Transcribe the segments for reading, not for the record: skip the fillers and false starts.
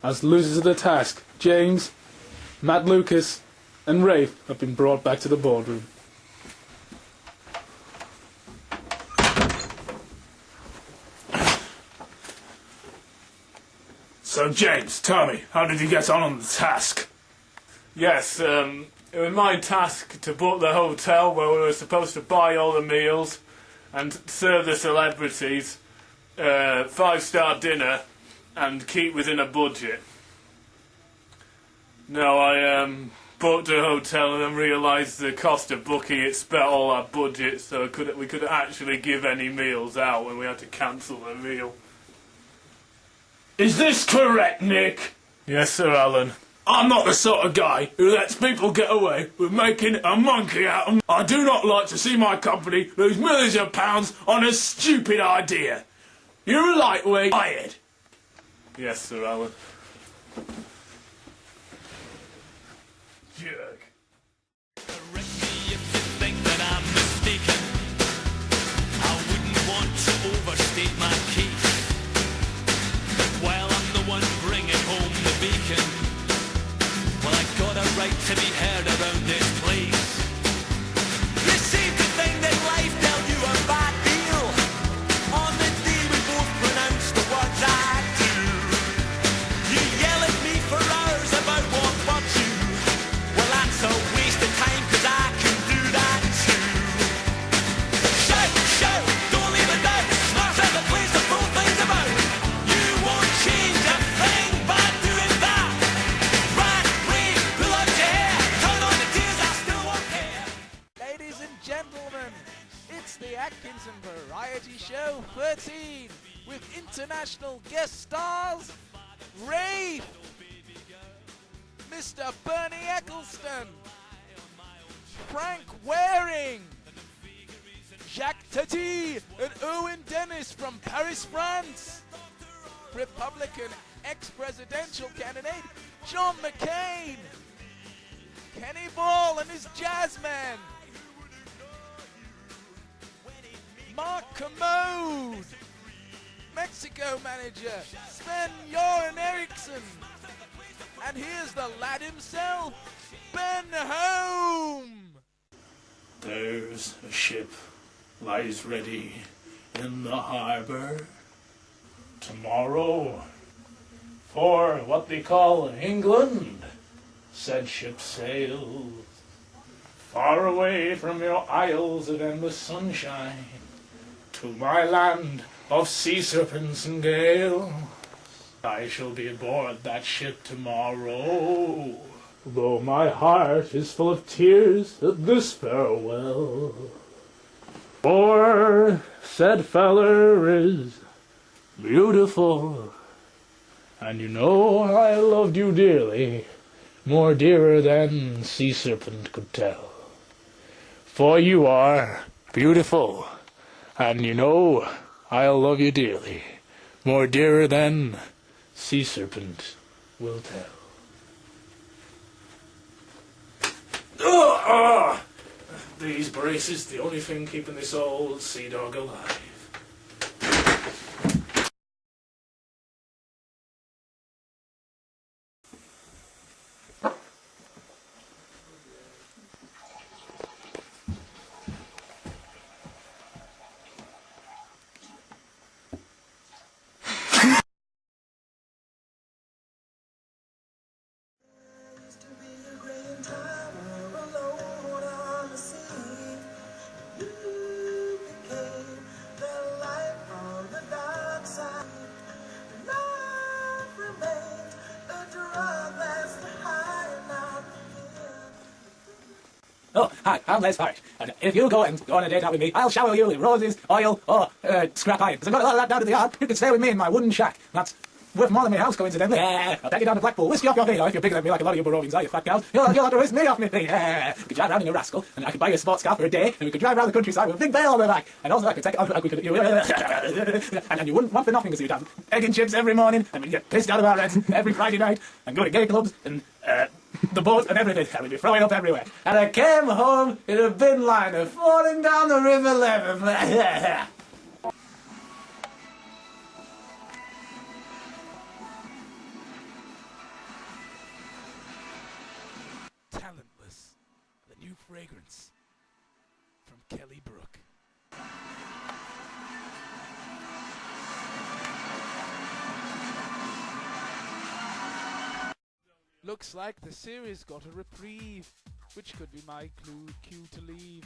As losers of the task, James, Matt Lucas, and Rafe have been brought back to the boardroom. So, James, tell me, how did you get on the task? Yes, it was my task to book the hotel where we were supposed to buy all the meals and serve the celebrities 5-star dinner and keep within a budget. No, I booked a hotel and then realised the cost of booking it spent all our budget, so we couldn't actually give any meals out and we had to cancel the meal. Is this correct, Nick? Yes, Sir Alan. I'm not the sort of guy who lets people get away with making a monkey out of me. I do not like to see my company lose millions of pounds on a stupid idea. You're a lightweight. Fired. Yes, Sir Alan. Jerk. Correct me if you think that I'm mistaken. I wouldn't want to overstate my case. While I'm the one bringing home the bacon, well, I got a right to be heard around this place. You seem to think that life dealt you a bad deal on the day we both pronounce the words I do. You yell at me for hours about what bugs you. Well, that's a waste of time, 'cause I can do that too. Shout, shout, don't leave a doubt. Smash out the place to throw things about. You won't change a thing by doing that. Rant, rave, pull out your hair. Turn on the tears, I still won't care. Ladies and gentlemen, it's the Atkinson Variety Show 13 with international guest stars Rafe, Mr. Bernie Eccleston, Frank Waring, Jacques Tati, and Owen Dennis from Paris, France, Republican ex-presidential candidate John McCain, Kenny Ball and his Jazzmen, Mark Commode, Mexico manager Sven-Göran Eriksson, and here's the lad himself, Ben Home. There's a ship lies ready in the harbour tomorrow for what they call England. Said ship sails far away from your isles of endless sunshine to my land of sea serpents and gales. I shall be aboard that ship tomorrow, though my heart is full of tears at this farewell. For said feller is beautiful, and you know I loved you dearly, more dearer than sea serpent could tell. For you are beautiful, and you know I'll love you dearly, more dearer than sea serpent will tell. These braces, the only thing keeping this old sea dog alive. Oh, hi, I'm Les Parrish, and if you go on a date out with me, I'll shower you with roses, oil, or scrap iron, because I've got a lot of that down at the yard. You can stay with me in my wooden shack. That's worth more than my house, coincidentally. I'll take you down to Blackpool, whisk you off your feet, or if you're bigger than me like a lot of you Barovians are, you fat cows, you'll have to whisk me off my feet. You could drive around in a rascal, and I could buy you a sports car for a day, and we could drive around the countryside with a big bale on my back, and also I could take it on, and then you wouldn't want for nothing, because you'd have egg and chips every morning, and we'd get pissed out of our heads every Friday night, and go to gay clubs, and the boat and everything, and we'd be throwing up everywhere. And I came home in a bin liner falling down the River Leven. fragrance from Kelly Brook. Looks like the series got a reprieve, which could be my cue to leave.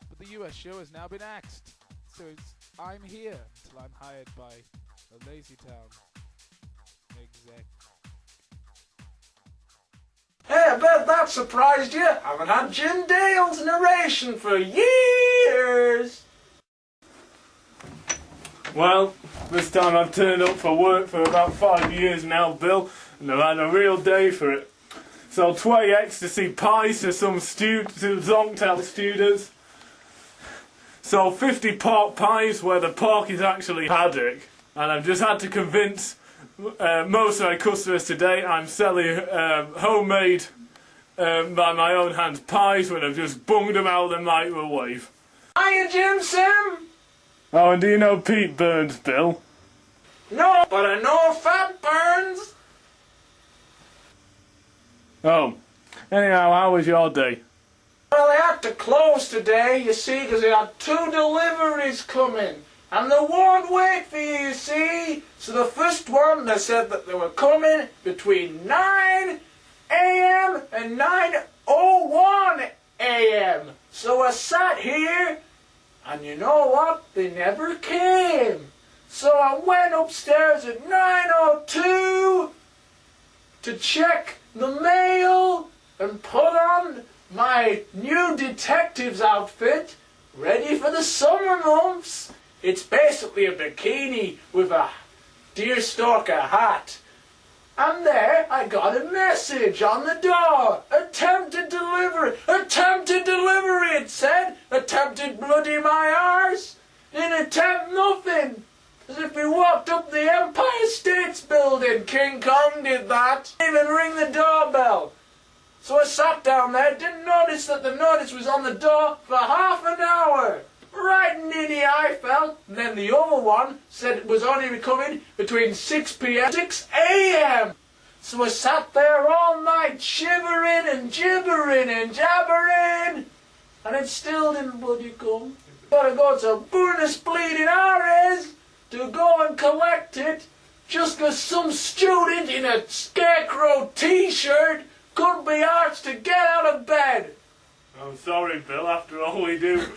But the US show has now been axed, so I'm here until I'm hired by a Lazytown exec. Hey, I bet that surprised you. I haven't had Jim Dale's narration for years. Well, this time I've turned up for work for about 5 years now, Bill, and I've had a real day for it. Sold 20 ecstasy pies to some Zongtel students. Sold 50 pork pies where the pork is actually haddock. And I've just had to convince most of my customers today I'm selling homemade by my own hands pies when I've just bunged them out of the microwave. Hiya, Jim Sim. Oh, and do you know Pete Burns, Bill? No, but I know Fat Burns. Oh, anyhow, how was your day? Well, they had to close today, you see, because they had 2 deliveries coming. And they won't wait for you, you see. So the first one, they said that they were coming between 9 a.m. and 9:01 a.m. So I sat here, and you know what? They never came. So I went upstairs at 9:02 to check the mail and put on my new detective's outfit, ready for the summer months. It's basically a bikini with a deerstalker hat. And there I got a message on the door. Attempted delivery. Attempted delivery, it said. Attempted bloody my arse. Didn't attempt nothing. As if we walked up the Empire States Building. King Kong did that. Didn't even ring the doorbell. So I sat down there, didn't notice that the notice was on the door for half an hour. Right in the eye fell. And then the other one said it was only coming between 6 p.m. and 6 a.m. So I sat there all night shivering and gibbering and jabbering. And it still didn't bloody come. Gotta go to Buenos Bleeding Aires to go and collect it. Just 'cause some student in a scarecrow t-shirt couldn't be arsed to get out of bed. I'm sorry, Bill. After all, we do.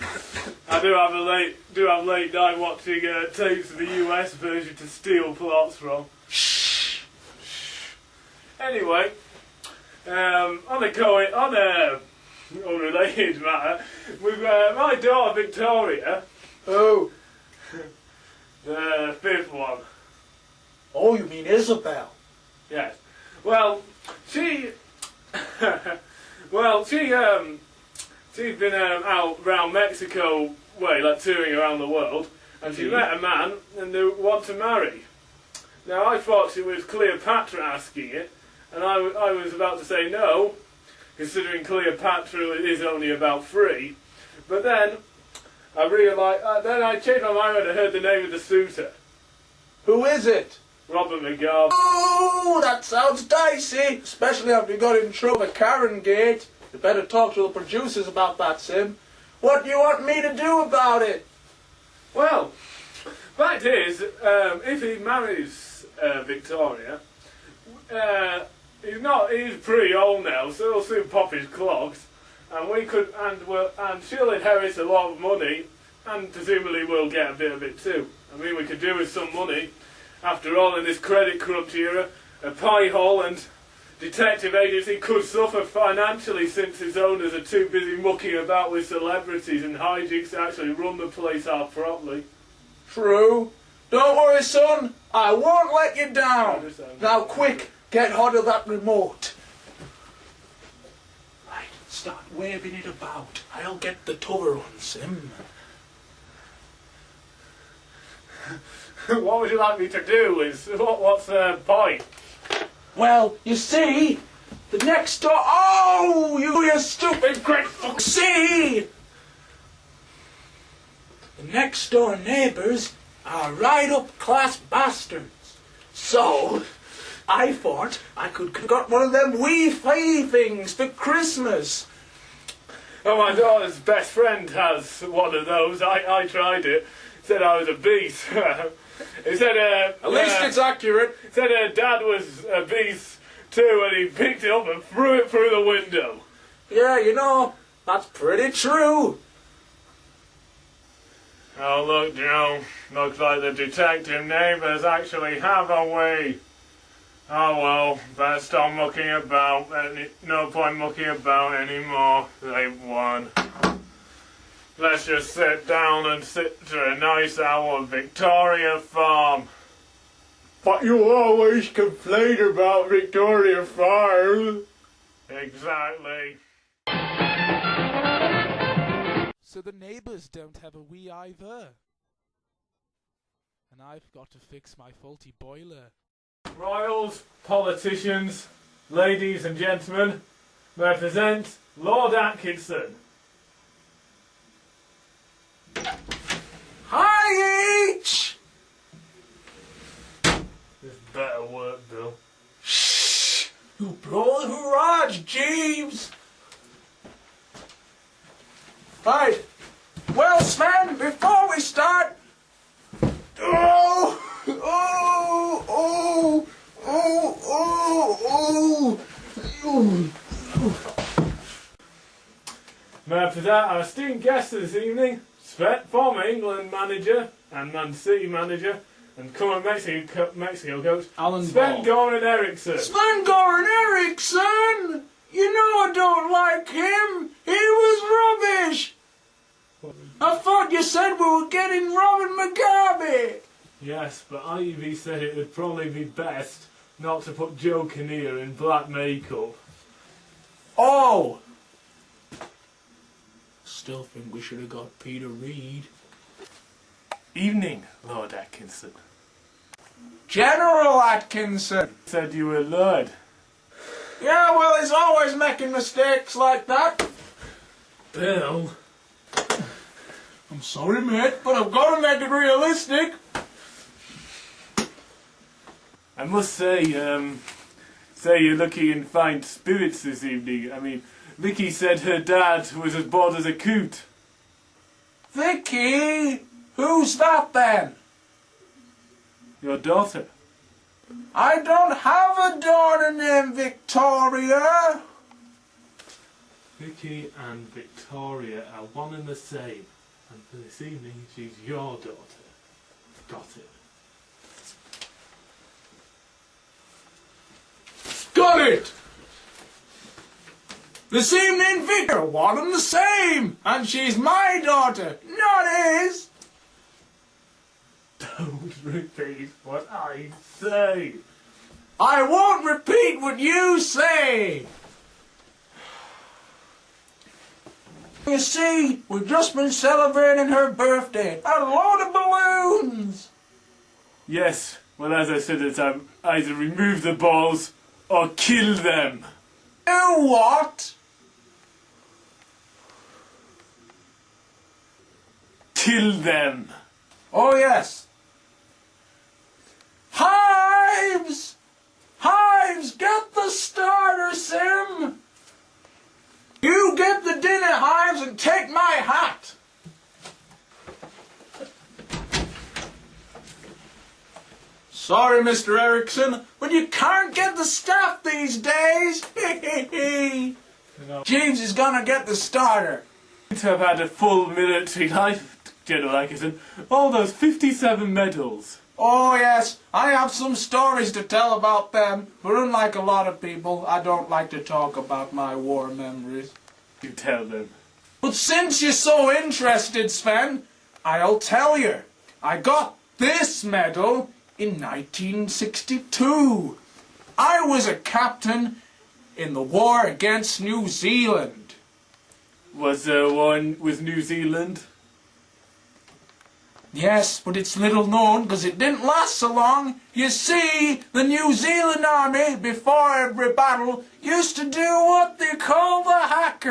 I do have late night watching tapes of the US version to steal plots from. Shh. Anyway, on a unrelated matter, with my daughter Victoria. Oh. The 5th one. Oh, you mean Isabel? Yes. Well, she's been out around Mexico way, like touring around the world, and she met a man and they want to marry. Now I thought she was Cleopatra asking it, and I was about to say no, considering Cleopatra is only about 3. But then I realised, then I changed my mind when I heard the name of the suitor. Who is it? Robert McGarvey. Oh, that sounds dicey, especially after you got in trouble at Karen Gate. You better talk to the producers about that, Sim. What do you want me to do about it? Well, fact is, if he marries Victoria, he's pretty old now, so he'll soon pop his clogs, and and she'll inherit a lot of money, and presumably we'll get a bit of it too. I mean, we could do with some money. After all, in this credit crunch era, a pie hole and detective agency could suffer financially since its owners are too busy mucking about with celebrities and hijinks to actually run the place out properly. True. Don't worry, son. I won't let you down. Now, quick, get hold of that remote. Right, start waving it about. I'll get the cover on, Sim. What would you like me to do? What's the point? Well, you see, the next door... Oh, you stupid great fuck. See? The next door neighbours are right up class bastards. So, I thought I could got one of them wee-fi things for Christmas. Oh, my daughter's best friend has one of those. I tried it. Said I was a beast. He said, At least it's accurate. said her dad was a beast too, and he picked it up and threw it through the window. Yeah, you know, that's pretty true. Oh, look, Joe. Looks like the detective neighbours actually have a way. Oh, well, better stop mucking about. No point mucking about anymore. They've won. Let's just sit down and sit to a nice hour Victoria Farm. But you always complain about Victoria Farm. Exactly. So the neighbours don't have a wee either. And I've got to fix my faulty boiler. Royals, politicians, ladies and gentlemen, may I present Lord Atkinson. Hi, H! This better work, Bill. Shh! You blow the garage, Jeeves! Right. Well, Sven, before we start... Oh! Oh! Oh! Oh! Oh! Oh! May I present our esteemed guest this evening, Sven, former England manager and Man City manager, and current Mexico coach, Alan Sven Ball. Goran Eriksson. Sven-Goran Eriksson! You know I don't like him! He was rubbish! I thought you said we were getting Robin Mugabe! Yes, but Ivy said it would probably be best not to put Joe Kinnear in black makeup. Oh! Still think we should have got Peter Reid. Evening, Lord Atkinson. General Atkinson! Said you were Lord. Yeah, well, he's always making mistakes like that. Bill. I'm sorry, mate, but I've got to make it realistic. I must say you're looking in fine spirits this evening. I mean, Vicky said her dad was as bored as a coot. Vicky? Who's that then? Your daughter. I don't have a daughter named Victoria. Vicky and Victoria are one and the same. And for this evening, she's your daughter. Got it. Got it! This evening, Vicky are one and the same, and she's my daughter, not his. Don't repeat what I say. I won't repeat what you say. You see, we've just been celebrating her birthday. A load of balloons. Yes, well, as I said at the time, either remove the balls or kill them. Do what? Kill them. Oh, yes. Hives! Hives, get the starter, Sim! You get the dinner, Hives, and take my hat! Sorry, Mr. Eriksson, but you can't get the staff these days! Jeeves is gonna get the starter. To have had a full military life, General Atkinson. All those 57 medals. Oh yes, I have some stories to tell about them, but unlike a lot of people, I don't like to talk about my war memories. You tell them. But since you're so interested, Sven, I'll tell you. I got this medal in 1962. I was a captain in the war against New Zealand. Was there one with New Zealand? Yes, but it's little known because it didn't last so long. You see, the New Zealand army, before every battle, used to do what they call the hacker.